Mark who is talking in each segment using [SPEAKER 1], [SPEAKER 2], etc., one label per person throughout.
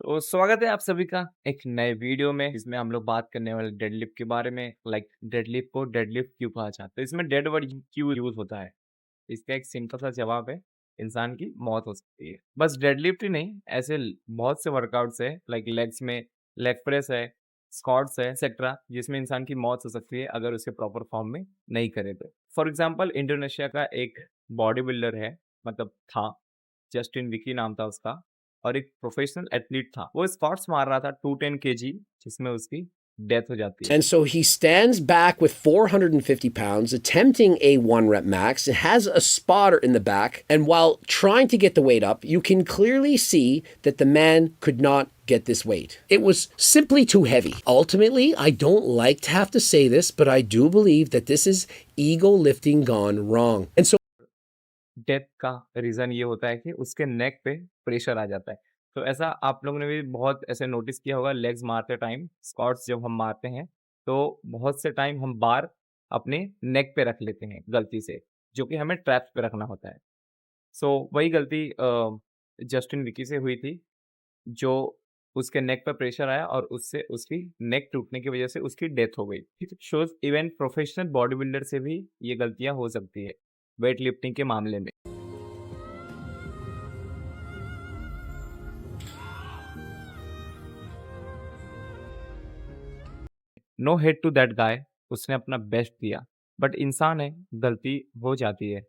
[SPEAKER 1] तो स्वागत है आप सभी का एक नए वीडियो में जिसमें हम लोग बात करने वाले डेडलिफ्ट के बारे में। डेडलिफ्ट को डेडलिफ्ट क्यों कहा जाता है, इसमें डेड वर्ड क्यों यूज होता है। इसका एक सिंपल सा जवाब है, इंसान की मौत हो सकती है। बस डेडलिफ्ट ही नहीं, ऐसे बहुत से वर्कआउट्स है लाइक लेग्स में लेग प्रेस है, स्क्वाट्स है एक्सेट्रा, जिसमें इंसान की मौत हो सकती है अगर उसे प्रॉपर फॉर्म में नहीं करे तो। फॉर एग्जाम्पल इंडोनेशिया का एक बॉडी बिल्डर है, मतलब था, जस्टिन विकी नाम था उसका, और एक प्रोफेशनल एथलीट था। वो स्क्वाट्स मार रहा था 210 केजी, जिसमें उसकी डेथ हो जाती है।
[SPEAKER 2] And so he stands back with 450 pounds, attempting a 1 rep max. It has a spotter in the back. And while trying to get the weight up, you can clearly see that the man could not get this weight. It was simply too heavy. Ultimately, I don't like to have to say this, but I do believe that this is ego lifting gone wrong. And so
[SPEAKER 1] death का reason ये होता है कि उसके नेक पे pressure आ जाता है। तो ऐसा आप लोगों ने भी बहुत ऐसे नोटिस किया होगा, लेग्स मारते टाइम, स्क्वाट्स जब हम मारते हैं, तो बहुत से टाइम हम बार अपने नेक पे रख लेते हैं गलती से, जो कि हमें ट्रैप्स पे रखना होता है। सो वही गलती जस्टिन विकी से हुई थी, जो उसके नेक पे प्रेशर आया और उससे उसकी नेक टूटने की वजह से उसकी डेथ हो गई। It shows even professional body builder से भी ये गलतियाँ हो सकती है, वेट लिफ्टिंग के मामले में। No hate to that guy, उसने अपना बेस्ट दिया, बट इंसान है, गलती हो जाती है।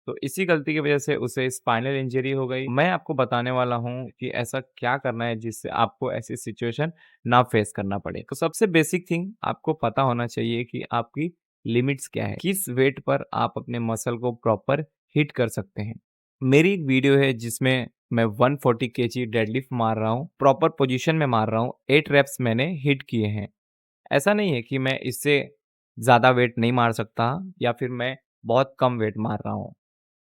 [SPEAKER 1] तो इसी गलती की वजह से उसे स्पाइनल इंजरी हो गई। मैं आपको बताने वाला हूँ कि ऐसा क्या करना है जिससे आपको ऐसी सिचुएशन ना फेस करना पड़े। तो सबसे बेसिक थिंग आपको पता होना चाहिए कि आपकी लिमिट्स क्या है, किस वेट पर आप अपने मसल को प्रॉपर हिट कर सकते हैं। मेरी एक वीडियो है जिसमें मैं 140 केजी डेडलिफ्ट मार रहा हूँ, प्रॉपर पोजीशन में मार रहा हूँ, 8 रेप्स मैंने हिट किए हैं। ऐसा नहीं है कि मैं इससे ज़्यादा वेट नहीं मार सकता या फिर मैं बहुत कम वेट मार रहा हूँ।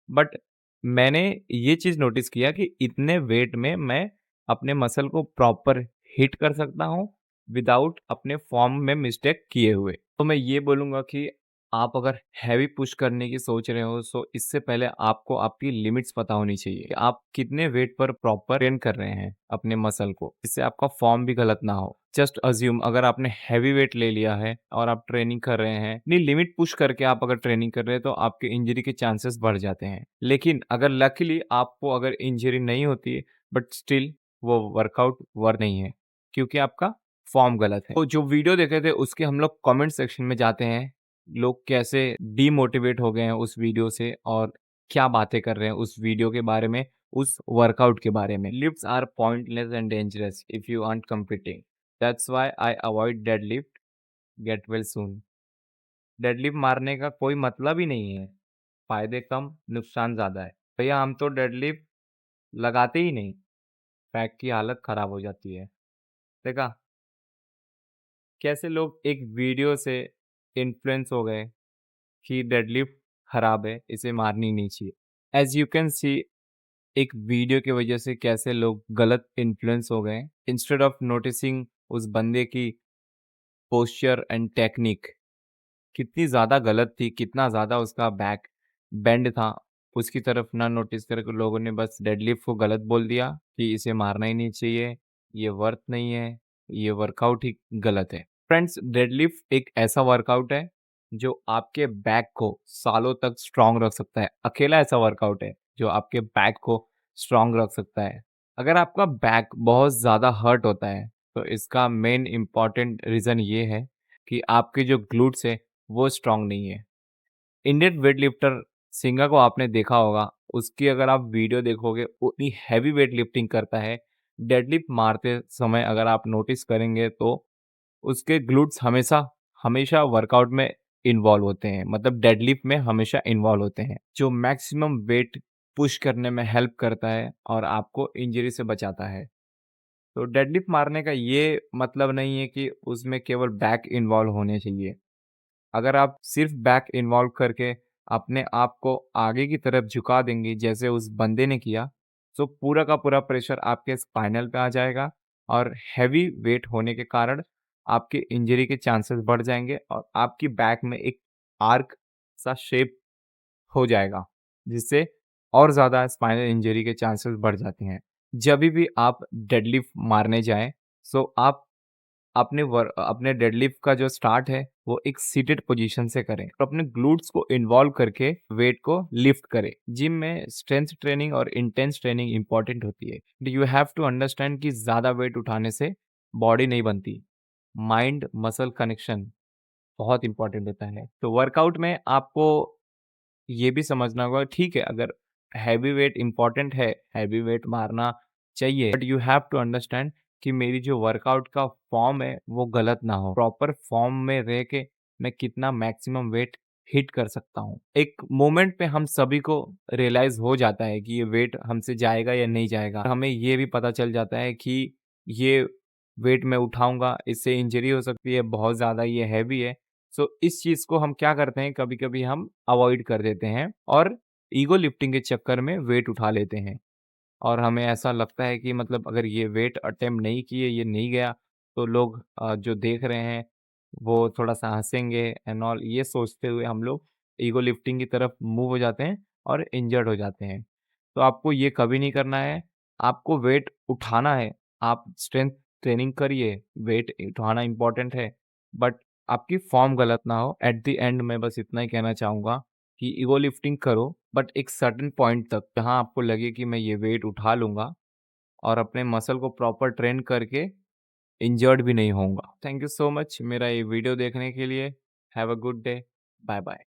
[SPEAKER 1] बट मैंने ये चीज़ नोटिस किया कि इतने वेट में मैं अपने मसल को प्रॉपर हिट कर सकता हूँ विदाउट अपने फॉर्म में मिस्टेक किए हुए। तो मैं ये बोलूँगा कि आप अगर हैवी पुश करने की सोच रहे हो, सो इससे पहले आपको आपकी लिमिट्स पता होनी चाहिए कि आप कितने वेट पर प्रॉपर ट्रेन कर रहे हैं अपने मसल को, इससे आपका फॉर्म भी गलत ना हो। जस्ट अज्यूम अगर आपने हैवी वेट ले लिया है और आप ट्रेनिंग कर रहे हैं, अपनी लिमिट पुश करके आप अगर ट्रेनिंग कर रहे हैं तो आपके इंजरी के चांसेस बढ़ जाते हैं। लेकिन अगर लकीली आपको अगर इंजरी नहीं होती है, बट स्टिल वो वर्कआउट वर्क नहीं है, क्योंकि आपका फॉर्म गलत है। तो जो वीडियो देखे थे उसके हम लोग कमेंट सेक्शन में जाते हैं, लोग कैसे डीमोटिवेट हो गए हैं उस वीडियो से और क्या बातें कर रहे हैं उस वीडियो के बारे में, उस वर्कआउट के बारे में। Lifts are pointless and dangerous if you aren't competing. That's why I avoid deadlift, get well soon. Deadlift मारने का कोई मतलब ही नहीं है, फायदे कम नुकसान ज़्यादा है। भैया हम तो डेडलिफ्ट लगाते ही नहीं, बैक की हालत ख़राब हो जाती है। देखा कैसे लोग एक वीडियो से इन्फ्लुएंस हो गए कि डेडलिफ्ट खराब है, इसे मारनी नहीं चाहिए। एज़ यू कैन सी, एक वीडियो की वजह से कैसे लोग गलत इन्फ्लुएंस हो गए। इंस्टेड ऑफ नोटिसिंग उस बंदे की पोस्चर एंड टेक्निक कितनी ज़्यादा गलत थी, कितना ज़्यादा उसका बैक बेंड था, उसकी तरफ ना नोटिस करके लोगों ने बस डेडलिफ्ट को गलत बोल दिया कि इसे मारना ही नहीं चाहिए, ये वर्थ नहीं है, ये वर्कआउट ही गलत है। फ्रेंड्स, डेडलिफ्ट एक ऐसा वर्कआउट है जो आपके बैक को सालों तक स्ट्रॉन्ग रख सकता है। अकेला ऐसा वर्कआउट है जो आपके बैक को स्ट्रॉन्ग रख सकता है। अगर आपका बैक बहुत ज़्यादा हर्ट होता है, तो इसका मेन इम्पॉर्टेंट रीज़न ये है कि आपके जो ग्लूट्स है वो स्ट्रॉन्ग नहीं है। इंडियन वेट लिफ्टर सिंगा को आपने देखा होगा, उसकी अगर आप वीडियो देखोगे उतनी हैवी वेट लिफ्टिंग करता है। डेडलिफ्ट मारते समय अगर आप नोटिस करेंगे तो उसके ग्लूट्स हमेशा हमेशा वर्कआउट में इन्वॉल्व होते हैं, मतलब डेडलिफ्ट में हमेशा इन्वॉल्व होते हैं, जो मैक्सिमम वेट पुश करने में हेल्प करता है और आपको इंजरी से बचाता है। तो डेडलिफ्ट मारने का ये मतलब नहीं है कि उसमें केवल बैक इन्वॉल्व होने चाहिए। अगर आप सिर्फ बैक इन्वॉल्व करके अपने आप को आगे की तरफ झुका देंगे जैसे उस बंदे ने किया, तो पूरा का पूरा प्रेशर आपके स्पाइनल पे आ जाएगा और हैवी वेट होने के कारण आपकी इंजरी के चांसेस बढ़ जाएंगे और आपकी बैक में एक आर्क सा शेप हो जाएगा, जिससे और ज़्यादा स्पाइनल इंजरी के चांसेस बढ़ जाते हैं। जभी भी आप डेडलिफ्ट मारने जाएँ, सो आप अपने डेडलिफ्ट का जो स्टार्ट है, वो एक सीटेड पोजीशन से करें। तो अपने ग्लूट्स को इन्वॉल्व करके वेट को लिफ्ट करें। जिम में स्ट्रेंथ ट्रेनिंग और इंटेंस ट्रेनिंग इंपॉर्टेंट होती है। यू हैव टू अंडरस्टैंड कि ज़्यादा वेट उठाने से बॉडी नहीं बनती। माइंड मसल कनेक्शन बहुत इंपॉर्टेंट होता है। तो वर्कआउट में आपको ये भी समझना होगा, ठीक है, अगर हैवी वेट इंपॉर्टेंट है, हैवी वेट मारना चाहिए, but you have to understand कि मेरी जो वर्कआउट का फॉर्म है वो गलत ना हो। प्रॉपर फॉर्म में रह के मैं कितना मैक्सिमम वेट हिट कर सकता हूँ। एक मोमेंट पे हम सभी को रियलाइज हो जाता है कि ये वेट हमसे जाएगा या नहीं जाएगा। हमें ये भी पता चल जाता है कि ये वेट मैं उठाऊंगा, इससे इंजरी हो सकती है, बहुत ज़्यादा ये हैवी है। सो इस चीज़ को हम क्या करते हैं, कभी-कभी हम अवॉइड कर देते हैं और ईगो लिफ्टिंग के चक्कर में वेट उठा लेते हैं। और हमें ऐसा लगता है कि मतलब अगर ये वेट अटेम्प्ट नहीं किए, ये नहीं गया, तो लोग जो देख रहे हैं वो थोड़ा-सा हँसेंगे एंड ऑल, ये सोचते हुए हम लोग ईगो लिफ्टिंग की तरफ मूव हो जाते हैं और इंजर्ड हो जाते हैं। तो आपको ये कभी नहीं करना है, आपको वेट उठाना है, आप स्ट्रेंथ ट्रेनिंग करिए, वेट उठाना इम्पोर्टेंट है, बट आपकी फ़ॉर्म गलत ना हो। एट द एंड मैं बस इतना ही कहना चाहूँगा कि ईगो लिफ्टिंग करो, बट एक सर्टेन पॉइंट तक, जहाँ आपको लगे कि मैं ये वेट उठा लूँगा और अपने मसल को प्रॉपर ट्रेन करके इंजर्ड भी नहीं होऊँगा। थैंक यू सो मच मेरा ये वीडियो देखने के लिए। Have a good day. Bye bye.